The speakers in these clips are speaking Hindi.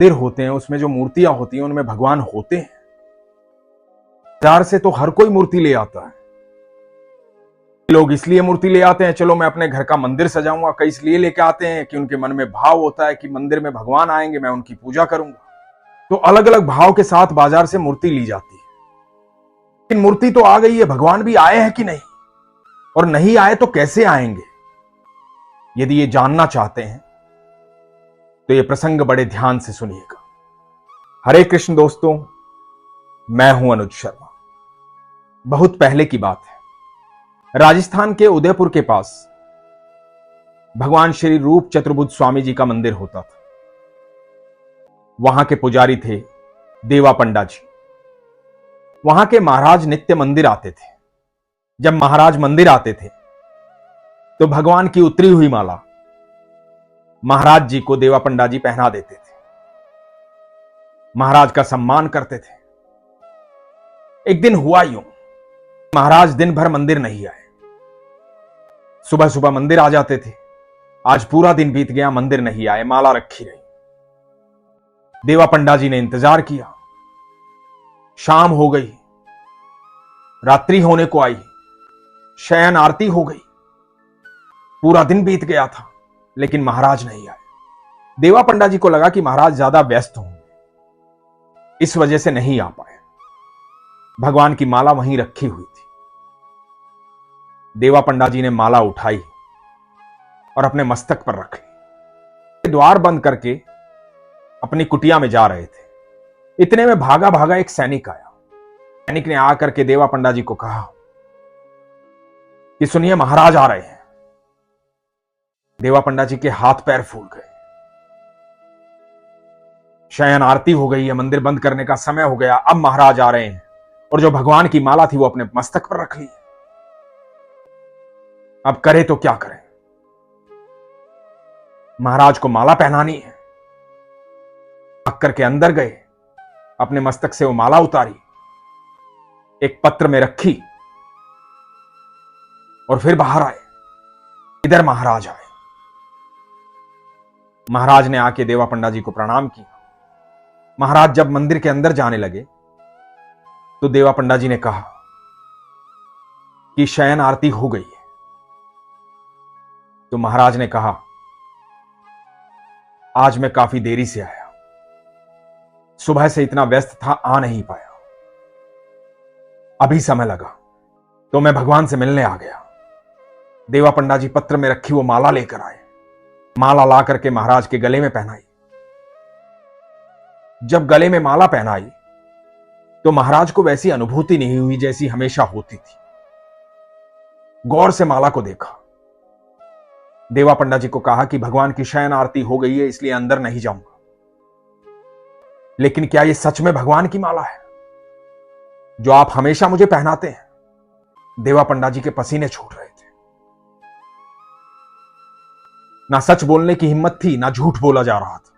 मंदिर होते हैं उसमें जो मूर्तियां होती हैं उनमें भगवान होते हैं। बाजार से तो हर कोई मूर्ति ले आता है। लोग इसलिए मूर्ति ले आते हैं, चलो मैं अपने घर का मंदिर सजाऊंगा। कई इसलिए लेके आते हैं कि उनके मन में भाव होता है कि मंदिर में भगवान आएंगे, मैं उनकी पूजा करूंगा। तो अलग अलग भाव के साथ बाजार से मूर्ति ली जाती है। लेकिन मूर्ति तो आ गई है, भगवान भी आए हैं कि नहीं, और नहीं आए तो कैसे आएंगे? यदि ये जानना चाहते हैं तो ये प्रसंग बड़े ध्यान से सुनिएगा। हरे कृष्ण दोस्तों, मैं हूं अनुज शर्मा। बहुत पहले की बात है, राजस्थान के उदयपुर के पास भगवान श्री रूप चतुर्भुज स्वामी जी का मंदिर होता था। वहां के पुजारी थे देवा पंडा जी। वहां के महाराज नित्य मंदिर आते थे। जब महाराज मंदिर आते थे तो भगवान की उतरी हुई माला महाराज जी को देवा पंडा जी पहना देते थे। महाराज का सम्मान करते थे। एक दिन हुआ यूं, महाराज दिन भर मंदिर नहीं आए। सुबह सुबह मंदिर आ जाते थे। आज पूरा दिन बीत गया, मंदिर नहीं आए, माला रखी रही। देवा पंडा जी ने इंतजार किया। शाम हो गई, रात्रि होने को आई, शयन आरती हो गई। पूरा दिन बीत गया था लेकिन महाराज नहीं आए। देवा पंडा जी को लगा कि महाराज ज्यादा व्यस्त होंगे, इस वजह से नहीं आ पाए। भगवान की माला वहीं रखी हुई थी। देवा पंडा जी ने माला उठाई और अपने मस्तक पर रख ली। द्वार बंद करके अपनी कुटिया में जा रहे थे। इतने में भागा भागा एक सैनिक आया। सैनिक ने आकर के देवा पंडा जी को कहा कि सुनिए, महाराज आ रहे हैं। देवा पंडा जी के हाथ पैर फूल गए। शयन आरती हो गई है, मंदिर बंद करने का समय हो गया। अब महाराज आ रहे हैं और जो भगवान की माला थी वो अपने मस्तक पर रख ली। अब करे तो क्या करें? महाराज को माला पहनानी है। भाग करके अंदर गए, अपने मस्तक से वो माला उतारी, एक पत्र में रखी और फिर बाहर आए। इधर महाराज आए। महाराज ने आके देवा पंडा जी को प्रणाम किया। महाराज जब मंदिर के अंदर जाने लगे तो देवा पंडा जी ने कहा कि शयन आरती हो गई है। तो महाराज ने कहा, आज मैं काफी देरी से आया, सुबह से इतना व्यस्त था, आ नहीं पाया। अभी समय लगा तो मैं भगवान से मिलने आ गया। देवा पंडा जी पत्र में रखी वो माला लेकर आए। माला ला करके महाराज के गले में पहनाई। जब गले में माला पहनाई तो महाराज को वैसी अनुभूति नहीं हुई जैसी हमेशा होती थी। गौर से माला को देखा। देवा पंडा जी को कहा कि भगवान की शयन आरती हो गई है, इसलिए अंदर नहीं जाऊंगा। लेकिन क्या ये सच में भगवान की माला है जो आप हमेशा मुझे पहनाते हैं? देवा पंडा जी के पसीने छूट रहे थे। ना सच बोलने की हिम्मत थी, ना झूठ बोला जा रहा था।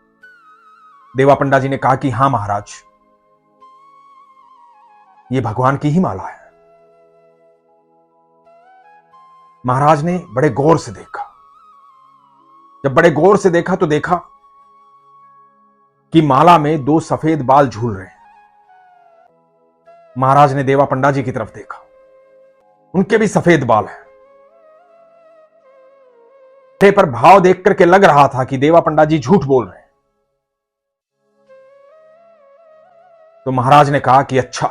देवा पंडा जी ने कहा कि हां महाराज, ये भगवान की ही माला है। महाराज ने बड़े गौर से देखा। जब बड़े गौर से देखा तो देखा कि माला में 2 सफेद बाल झूल रहे हैं। महाराज ने देवा पंडा जी की तरफ देखा, उनके भी सफेद बाल हैं। चेहरे पर भाव देख करके लग रहा था कि देवा पंडा जी झूठ बोल रहे हैं। तो महाराज ने कहा कि अच्छा,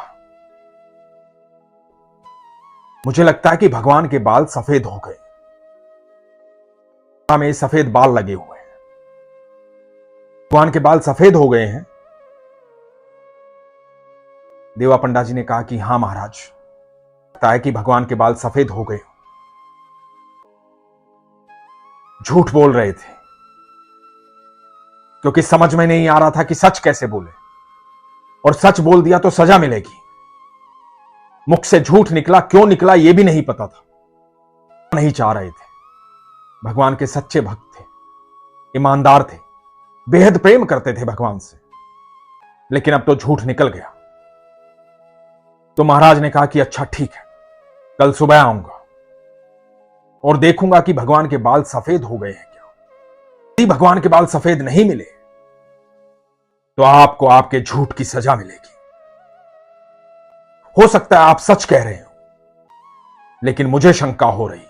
मुझे लगता है कि भगवान के बाल सफेद हो गए, में सफेद बाल लगे हुए हैं। भगवान के बाल सफेद हो गए हैं। देवा पंडा जी ने कहा कि हां महाराज, लगता है कि भगवान के बाल सफेद हो गए। झूठ बोल रहे थे क्योंकि समझ में नहीं आ रहा था कि सच कैसे बोले, और सच बोल दिया तो सजा मिलेगी। मुख से झूठ निकला, क्यों निकला यह भी नहीं पता था। नहीं चाह रहे थे। भगवान के सच्चे भक्त थे, ईमानदार थे, बेहद प्रेम करते थे भगवान से, लेकिन अब तो झूठ निकल गया। तो महाराज ने कहा कि अच्छा ठीक है, कल सुबह आऊंगा और देखूंगा कि भगवान के बाल सफेद हो गए हैं क्या। यदि भगवान के बाल सफेद नहीं मिले तो आपको आपके झूठ की सजा मिलेगी। हो सकता है आप सच कह रहे हो, लेकिन मुझे शंका हो रही है।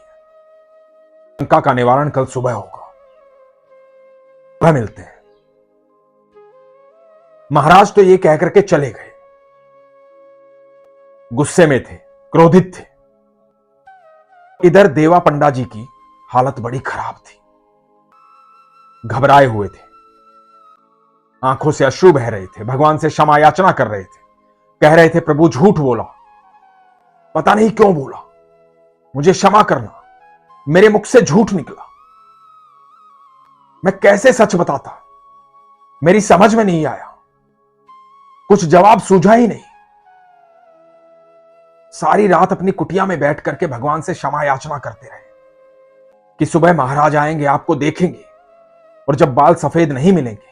शंका का निवारण कल सुबह होगा। सुबह मिलते हैं। महाराज तो ये कहकर के चले गए। गुस्से में थे, क्रोधित थे। इधर देवा पंडा जी की हालत बड़ी खराब थी, घबराए हुए थे, आंखों से अश्रु बह रहे थे, भगवान से क्षमा याचना कर रहे थे, कह रहे थे प्रभु झूठ बोला, पता नहीं क्यों बोला, मुझे क्षमा करना, मेरे मुख से झूठ निकला, मैं कैसे सच बताता, मेरी समझ में नहीं आया, कुछ जवाब सूझा ही नहीं। सारी रात अपनी कुटिया में बैठ करके भगवान से क्षमा याचना करते रहे कि सुबह महाराज आएंगे, आपको देखेंगे, और जब बाल सफेद नहीं मिलेंगे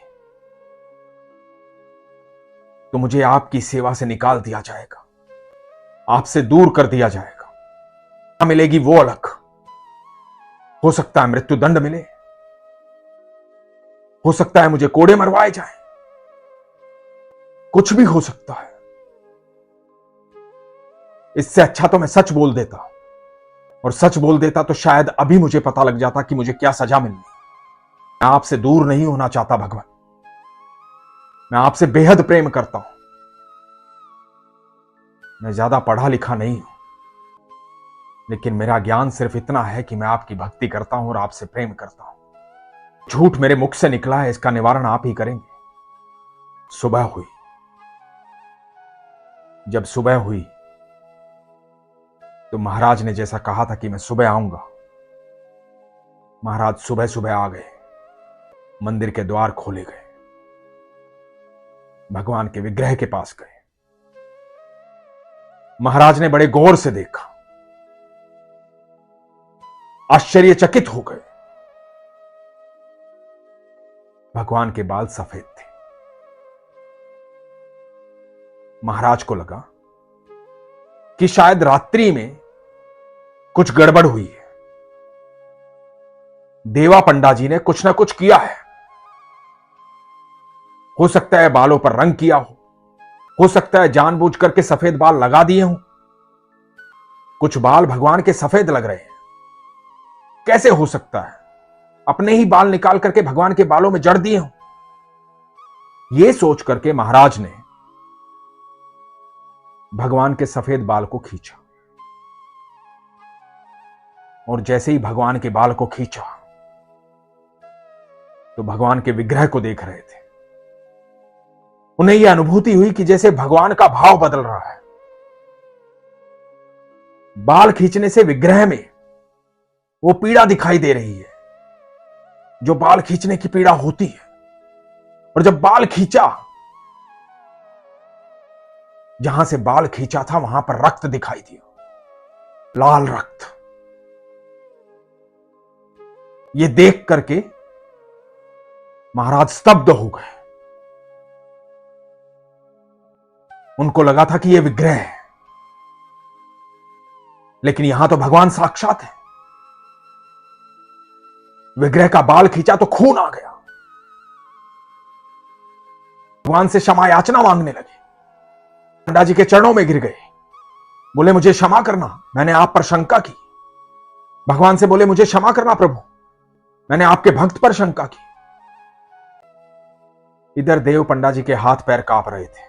तो मुझे आपकी सेवा से निकाल दिया जाएगा, आपसे दूर कर दिया जाएगा। मिलेगी वो अलग, हो सकता है मृत्यु दंड मिले, हो सकता है मुझे कोड़े मरवाए जाएं, कुछ भी हो सकता है। इससे अच्छा तो मैं सच बोल देता, और सच बोल देता तो शायद अभी मुझे पता लग जाता कि मुझे क्या सजा मिलनी। मैं आपसे दूर नहीं होना चाहता भगवान, मैं आपसे बेहद प्रेम करता हूं। मैं ज्यादा पढ़ा लिखा नहीं हूं, लेकिन मेरा ज्ञान सिर्फ इतना है कि मैं आपकी भक्ति करता हूं और आपसे प्रेम करता हूं। झूठ मेरे मुख से निकला है, इसका निवारण आप ही करेंगे। सुबह हुई। जब सुबह हुई तो महाराज ने जैसा कहा था कि मैं सुबह आऊंगा, महाराज सुबह सुबह आ गए। मंदिर के द्वार खोले गए, भगवान के विग्रह के पास गए। महाराज ने बड़े गौर से देखा, आश्चर्यचकित हो गए। भगवान के बाल सफेद थे। महाराज को लगा कि शायद रात्रि में कुछ गड़बड़ हुई है, देवा पंडा जी ने कुछ ना कुछ किया है। हो सकता है बालों पर रंग किया हो सकता है जानबूझ करके सफेद बाल लगा दिए हों। कुछ बाल भगवान के सफेद लग रहे हैं, कैसे हो सकता है? अपने ही बाल निकाल करके भगवान के बालों में जड़ दिए हों। यह सोच करके महाराज ने भगवान के सफेद बाल को खींचा, और जैसे ही भगवान के बाल को खींचा तो भगवान के विग्रह को देख रहे थे। उन्हें यह अनुभूति हुई कि जैसे भगवान का भाव बदल रहा है। बाल खींचने से विग्रह में वो पीड़ा दिखाई दे रही है जो बाल खींचने की पीड़ा होती है। और जब बाल खींचा, जहां से बाल खींचा था वहां पर रक्त दिखाई दिया, लाल रक्त। ये देख करके महाराज स्तब्ध हो गए। उनको लगा था कि यह विग्रह है, लेकिन यहां तो भगवान साक्षात है। विग्रह का बाल खींचा तो खून आ गया। भगवान से क्षमा याचना मांगने लगे, पंडा जी के चरणों में गिर गए, बोले मुझे क्षमा करना, मैंने आप पर शंका की। भगवान से बोले मुझे क्षमा करना प्रभु, मैंने आपके भक्त पर शंका की। इधर देव पंडा जी के हाथ पैर कांप रहे थे,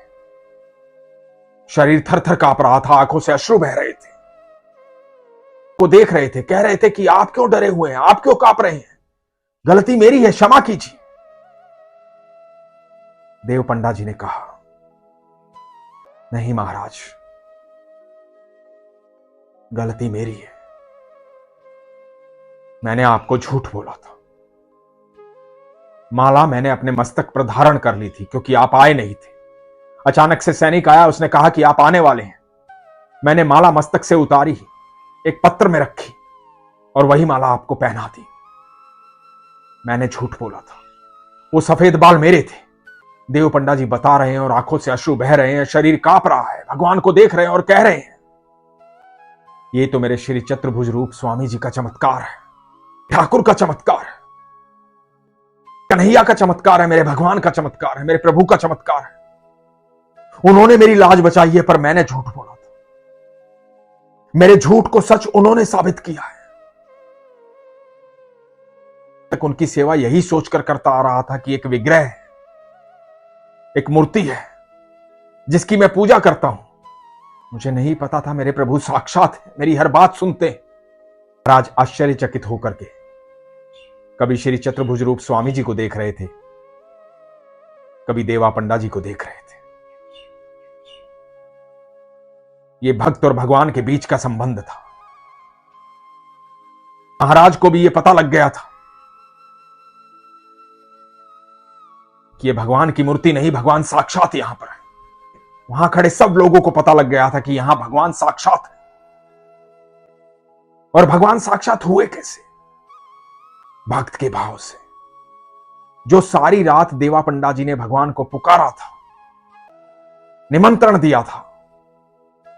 शरीर थर थर कांप रहा था, आंखों से अश्रु बह रहे थे। वो देख रहे थे, कह रहे थे कि आप क्यों डरे हुए हैं, आप क्यों कांप रहे हैं, गलती मेरी है, क्षमा कीजिए। देव पंडा जी ने कहा, नहीं महाराज, गलती मेरी है, मैंने आपको झूठ बोला था। माला मैंने अपने मस्तक पर धारण कर ली थी क्योंकि आप आए नहीं थे। अचानक से सैनिक आया, उसने कहा कि आप आने वाले हैं। मैंने माला मस्तक से उतारी, एक पत्र में रखी और वही माला आपको पहना दी। मैंने झूठ बोला था, वो सफेद बाल मेरे थे। देव पंडा जी बता रहे हैं और आंखों से अश्रु बह रहे हैं, शरीर कांप रहा है, भगवान को देख रहे हैं और कह रहे हैं, ये तो मेरे श्री चतुर्भुज रूप स्वामी जी का चमत्कार है, ठाकुर का चमत्कार है। कन्हैया का चमत्कार है, मेरे भगवान का चमत्कार है, मेरे प्रभु का चमत्कार है। उन्होंने मेरी लाज बचाई है, पर मैंने झूठ बोला था। मेरे झूठ को सच उन्होंने साबित किया है। तक उनकी सेवा यही सोचकर करता आ रहा था कि एक विग्रह है, एक मूर्ति है जिसकी मैं पूजा करता हूं। मुझे नहीं पता था मेरे प्रभु साक्षात है, मेरी हर बात सुनते हैं। आज आश्चर्यचकित होकर के कभी श्री चतुर्भुज रूप स्वामी जी को देख रहे थे, कभी देवा पंडा जी को देख रहे थे। ये भक्त और भगवान के बीच का संबंध था। महाराज को भी ये पता लग गया था कि ये भगवान की मूर्ति नहीं, भगवान साक्षात यहां पर है। वहां खड़े सब लोगों को पता लग गया था कि यहां भगवान साक्षात है। और भगवान साक्षात हुए कैसे? भक्त के भाव से। जो सारी रात देवा पंडा जी ने भगवान को पुकारा था, निमंत्रण दिया था,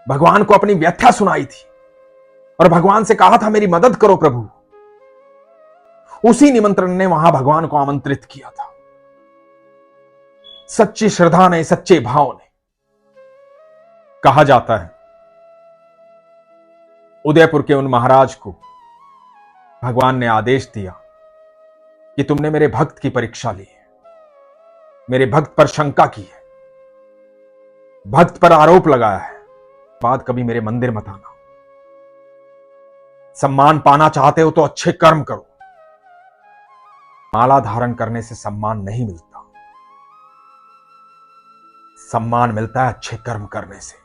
भगवान को अपनी व्यथा सुनाई थी और भगवान से कहा था मेरी मदद करो प्रभु, उसी निमंत्रण ने वहां भगवान को आमंत्रित किया था। सच्ची श्रद्धा ने, सच्चे भाव ने। कहा जाता है उदयपुर के उन महाराज को भगवान ने आदेश दिया कि तुमने मेरे भक्त की परीक्षा ली है, मेरे भक्त पर शंका की है, भक्त पर आरोप लगाया है, बाद कभी मेरे मंदिर मत आना। सम्मान पाना चाहते हो तो अच्छे कर्म करो। माला धारण करने से सम्मान नहीं मिलता, सम्मान मिलता है अच्छे कर्म करने से।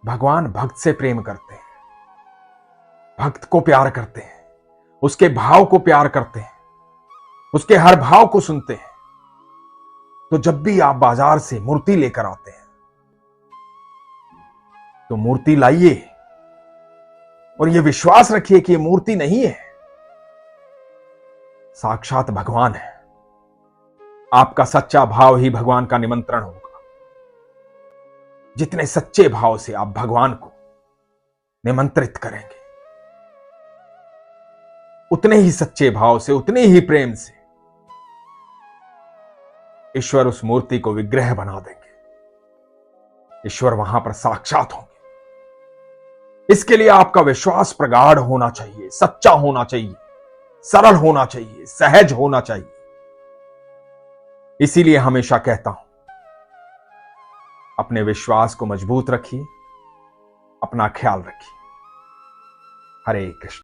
भगवान भक्त से प्रेम करते हैं, भक्त को प्यार करते हैं, उसके भाव को प्यार करते हैं, उसके हर भाव को सुनते हैं। तो जब भी आप बाजार से मूर्ति लेकर आते हैं तो मूर्ति लाइए और यह विश्वास रखिए कि यह मूर्ति नहीं है, साक्षात भगवान है। आपका सच्चा भाव ही भगवान का निमंत्रण होगा। जितने सच्चे भाव से आप भगवान को निमंत्रित करेंगे, उतने ही सच्चे भाव से, उतने ही प्रेम से ईश्वर उस मूर्ति को विग्रह बना देंगे। ईश्वर वहां पर साक्षात होंगे। इसके लिए आपका विश्वास प्रगाढ़ होना चाहिए, सच्चा होना चाहिए, सरल होना चाहिए, सहज होना चाहिए। इसीलिए हमेशा कहता हूं, अपने विश्वास को मजबूत रखिए, अपना ख्याल रखिए। हरे कृष्ण।